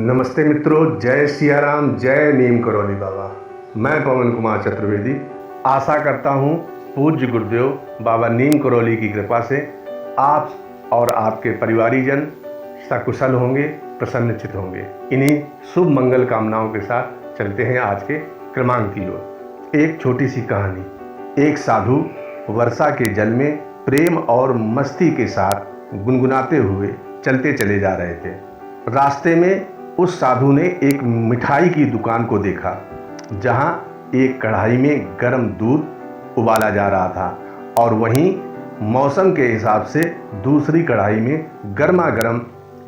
नमस्ते मित्रों, जय सिया राम, जय नीम करौली बाबा। मैं पवन कुमार चतुर्वेदी आशा करता हूँ पूज्य गुरुदेव बाबा नीम करौली की कृपा से आप और आपके परिवारीजन सकुशल होंगे, प्रसन्नचित होंगे। इन्हीं शुभ मंगल कामनाओं के साथ चलते हैं आज के क्रमांक की ओर। एक छोटी सी कहानी। एक साधु वर्षा के जल में प्रेम और मस्ती के साथ गुनगुनाते हुए चलते चले जा रहे थे। रास्ते में उस साधु ने एक मिठाई की दुकान को देखा, जहां एक कढ़ाई में गर्म दूध उबाला जा रहा था और वहीं मौसम के हिसाब से दूसरी कढ़ाई में गर्मा गर्म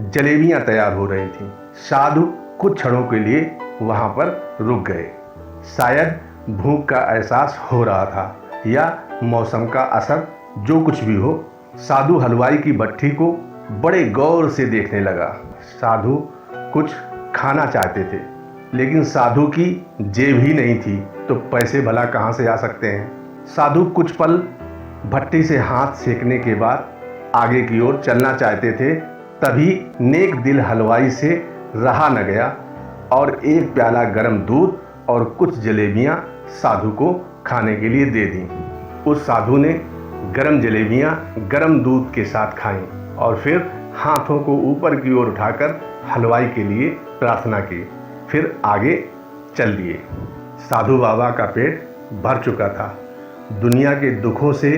जलेबियां तैयार हो रही थीं। साधु कुछ क्षणों के लिए वहां पर रुक गए। शायद भूख का एहसास हो रहा था या मौसम का असर, जो कुछ भी हो। साधु हलवाई की भट्ठी को बड़े गौर से देखने लगा। साधु कुछ खाना चाहते थे, लेकिन साधु की जेब ही नहीं थी, तो पैसे भला कहाँ से आ सकते हैं। साधु कुछ पल भट्टी से हाथ सेकने के बाद आगे की ओर चलना चाहते थे, तभी नेक दिल हलवाई से रहा न गया और एक प्याला गर्म दूध और कुछ जलेबियां साधु को खाने के लिए दे दी। उस साधु ने गर्म जलेबियां गर्म दूध के साथ खाईं और फिर हाथों को ऊपर की ओर उठाकर हलवाई के लिए प्रार्थना की, फिर आगे चल दिए। साधु बाबा का पेट भर चुका था। दुनिया के दुखों से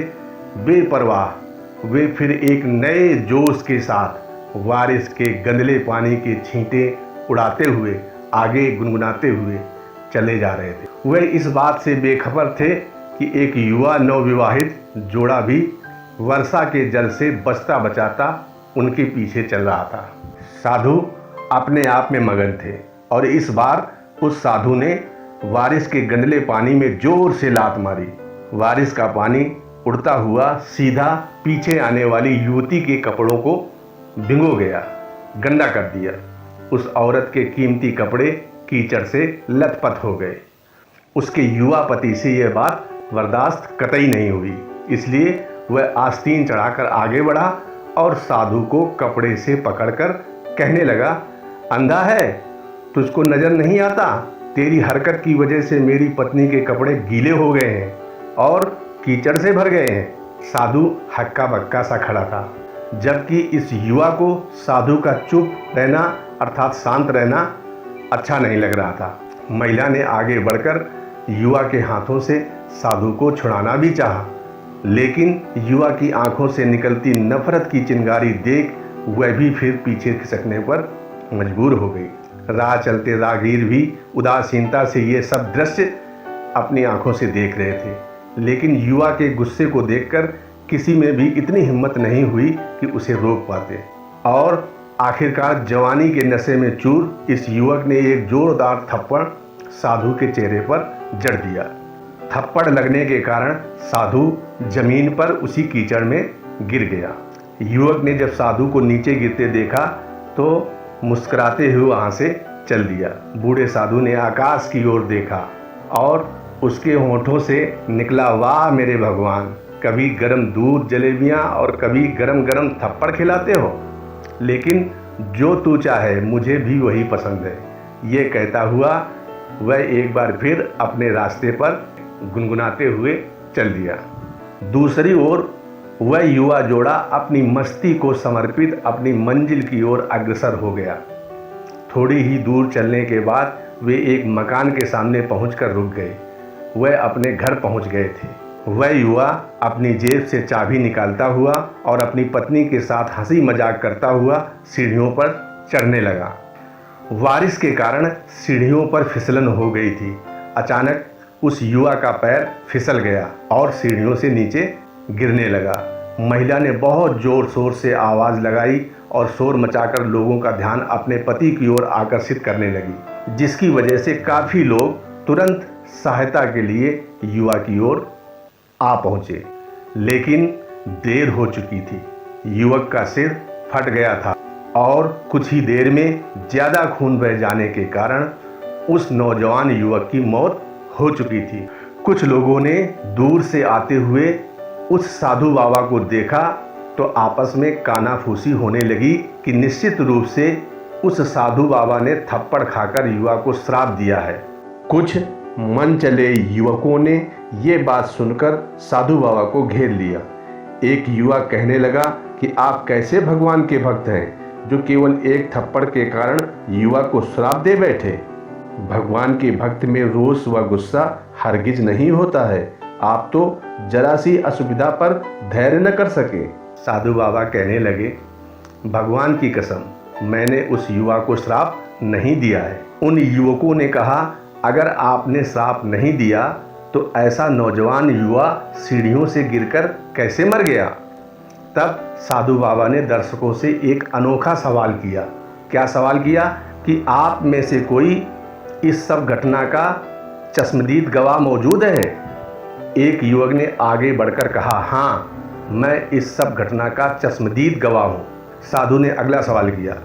बेपरवाह वे फिर एक नए जोश के साथ बारिश के गंदले पानी के छींटे उड़ाते हुए आगे गुनगुनाते हुए चले जा रहे थे। वे इस बात से बेखबर थे कि एक युवा नवविवाहित जोड़ा भी वर्षा के जल से बचता बचाता उनके पीछे चल रहा था। साधु अपने आप में मगन थे और इस बार उस साधु ने बारिश के गंदले पानी में जोर से लात मारी। बारिश का पानी उड़ता हुआ सीधा पीछे आने वाली युवती के कपड़ों को भिगो गया, गंदा कर दिया। उस औरत के कीमती कपड़े कीचड़ से लथपथ हो गए। उसके युवा पति से यह बात बर्दाश्त कतई नहीं हुई, इसलिए वह आस्तीन चढ़ाकर आगे बढ़ा और साधु को कपड़े से पकड़कर कहने लगा, अंधा है, तुझको नजर नहीं आता? तेरी हरकत की वजह से मेरी पत्नी के कपड़े गीले हो गए हैं और कीचड़ से भर गए हैं। साधु हक्का बक्का सा खड़ा था, जबकि इस युवा को साधु का चुप रहना अर्थात शांत रहना अच्छा नहीं लग रहा था। महिला ने आगे बढ़कर युवा के हाथों से साधु को छुड़ाना भी चाहा, लेकिन युवा की आंखों से निकलती नफरत की चिंगारी देख वह भी फिर पीछे खिसकने पर मजबूर हो गई। राह चलते राहगीर भी उदासीनता से ये सब दृश्य अपनी आंखों से देख रहे थे, लेकिन युवा के गुस्से को देखकर किसी में भी इतनी हिम्मत नहीं हुई कि उसे रोक पाते। और आखिरकार जवानी के नशे में चूर इस युवक ने एक जोरदार थप्पड़ साधु के चेहरे पर जड़ दिया। थप्पड़ लगने के कारण साधु जमीन पर उसी कीचड़ में गिर गया। युवक ने जब साधु को नीचे गिरते देखा तो मुस्कुराते हुए वहां से चल दिया। बूढ़े साधु ने आकाश की ओर देखा और उसके होठों से निकला, वाह मेरे भगवान, कभी गरम दूध जलेबियां और कभी गरम गरम थप्पड़ खिलाते हो, लेकिन जो तू चाहे मुझे भी वही पसंद है। ये कहता हुआ वह एक बार फिर अपने रास्ते पर गुनगुनाते हुए चल दिया। दूसरी ओर वह युवा जोड़ा अपनी मस्ती को समर्पित अपनी मंजिल की ओर अग्रसर हो गया। थोड़ी ही दूर चलने के बाद वे एक मकान के सामने पहुंचकर रुक गए। वह अपने घर पहुंच गए थे। वह युवा अपनी जेब से चाबी निकालता हुआ और अपनी पत्नी के साथ हंसी मजाक करता हुआ सीढ़ियों पर चढ़ने लगा। बारिश के कारण सीढ़ियों पर फिसलन हो गई थी। अचानक उस युवा का पैर फिसल गया और सीढ़ियों से नीचे गिरने लगा। महिला ने बहुत जोर शोर से आवाज़ लगाई और शोर मचाकर लोगों का ध्यान अपने पति की ओर आकर्षित करने लगी, जिसकी वजह से काफ़ी लोग तुरंत सहायता के लिए युवा की ओर आ पहुँचे, लेकिन देर हो चुकी थी। युवक का सिर फट गया था और कुछ ही देर में ज़्यादा खून बह जाने के कारण उस नौजवान युवक की मौत हो चुकी थी। कुछ लोगों ने दूर से आते हुए उस साधु बाबा को देखा तो आपस में कानाफूसी होने लगी कि निश्चित रूप से उस साधु बाबा ने थप्पड़ खाकर युवा को श्राप दिया है। कुछ मन चले युवकों ने ये बात सुनकर साधु बाबा को घेर लिया। एक युवा कहने लगा कि आप कैसे भगवान के भक्त हैं जो केवल एक थप्पड़ के कारण युवा को श्राप दे बैठे। भगवान के भक्त में रोष व गुस्सा हरगिज नहीं होता है। आप तो जरा सी असुविधा पर धैर्य न कर सके। साधु बाबा कहने लगे, भगवान की कसम, मैंने उस युवा को श्राप नहीं दिया है। उन युवकों ने कहा, अगर आपने श्राप नहीं दिया तो ऐसा नौजवान युवा सीढ़ियों से गिरकर कैसे मर गया। तब साधु बाबा ने दर्शकों से एक अनोखा सवाल किया। क्या सवाल किया कि आप में से कोई इस सब घटना का चश्मदीद गवाह मौजूद है। एक युवक ने आगे बढ़कर कहा, हाँ, मैं इस सब घटना का चश्मदीद गवाह हूँ। साधु ने अगला सवाल किया,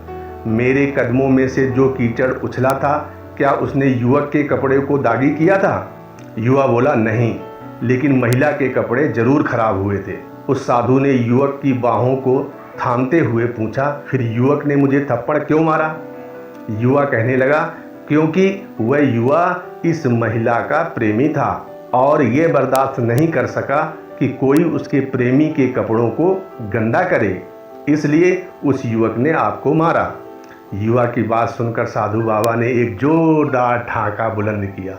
मेरे कदमों में से जो कीचड़ उछला था, क्या उसने युवक के कपड़े को दागी किया था। युवा बोला, नहीं, लेकिन महिला के कपड़े जरूर खराब हुए थे। उस साधु ने युवक की बाहों को थामते हुए पूछा, फिर युवक ने मुझे थप्पड़ क्यों मारा। युवा कहने लगा, क्योंकि वह युवा इस महिला का प्रेमी था और ये बर्दाश्त नहीं कर सका कि कोई उसके प्रेमी के कपड़ों को गंदा करे, इसलिए उस युवक ने आपको मारा। युवा की बात सुनकर साधु बाबा ने एक जोरदार ठाका बुलंद किया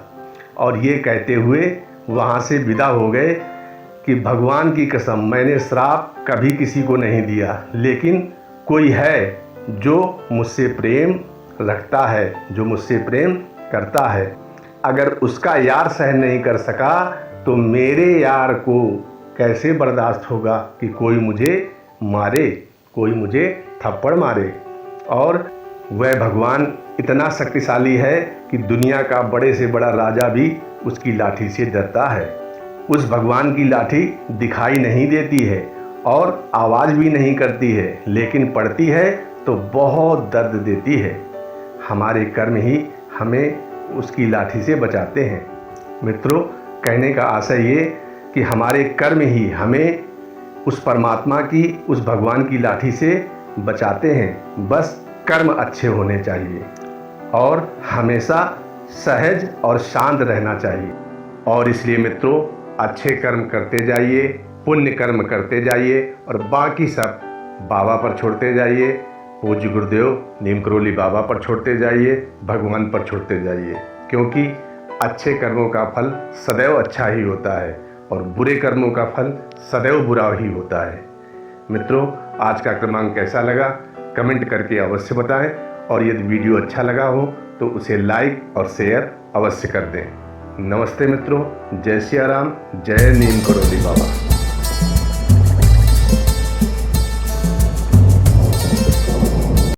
और ये कहते हुए वहाँ से विदा हो गए कि भगवान की कसम, मैंने श्राप कभी किसी को नहीं दिया, लेकिन कोई है जो मुझसे प्रेम रखता है, जो मुझसे प्रेम करता है। अगर उसका यार सहन नहीं कर सका तो मेरे यार को कैसे बर्दाश्त होगा कि कोई मुझे मारे, कोई मुझे थप्पड़ मारे। और वह भगवान इतना शक्तिशाली है कि दुनिया का बड़े से बड़ा राजा भी उसकी लाठी से डरता है। उस भगवान की लाठी दिखाई नहीं देती है और आवाज़ भी नहीं करती है, लेकिन पड़ती है तो बहुत दर्द देती है। हमारे कर्म ही हमें उसकी लाठी से बचाते हैं। मित्रों, कहने का आशय ये कि हमारे कर्म ही हमें उस परमात्मा की, उस भगवान की लाठी से बचाते हैं। बस कर्म अच्छे होने चाहिए और हमेशा सहज और शांत रहना चाहिए। और इसलिए मित्रों, अच्छे कर्म करते जाइए, पुण्य कर्म करते जाइए और बाकी सब बाबा पर छोड़ते जाइए। पूज्य गुरुदेव नीम करोली बाबा पर छोड़ते जाइए, भगवान पर छोड़ते जाइए, क्योंकि अच्छे कर्मों का फल सदैव अच्छा ही होता है और बुरे कर्मों का फल सदैव बुरा ही होता है। मित्रों, आज का क्रमांक कैसा लगा कमेंट करके अवश्य बताएं और यदि वीडियो अच्छा लगा हो तो उसे लाइक और शेयर अवश्य कर दें। नमस्ते मित्रों, जय सिया राम, जय नीम करोली बाबा।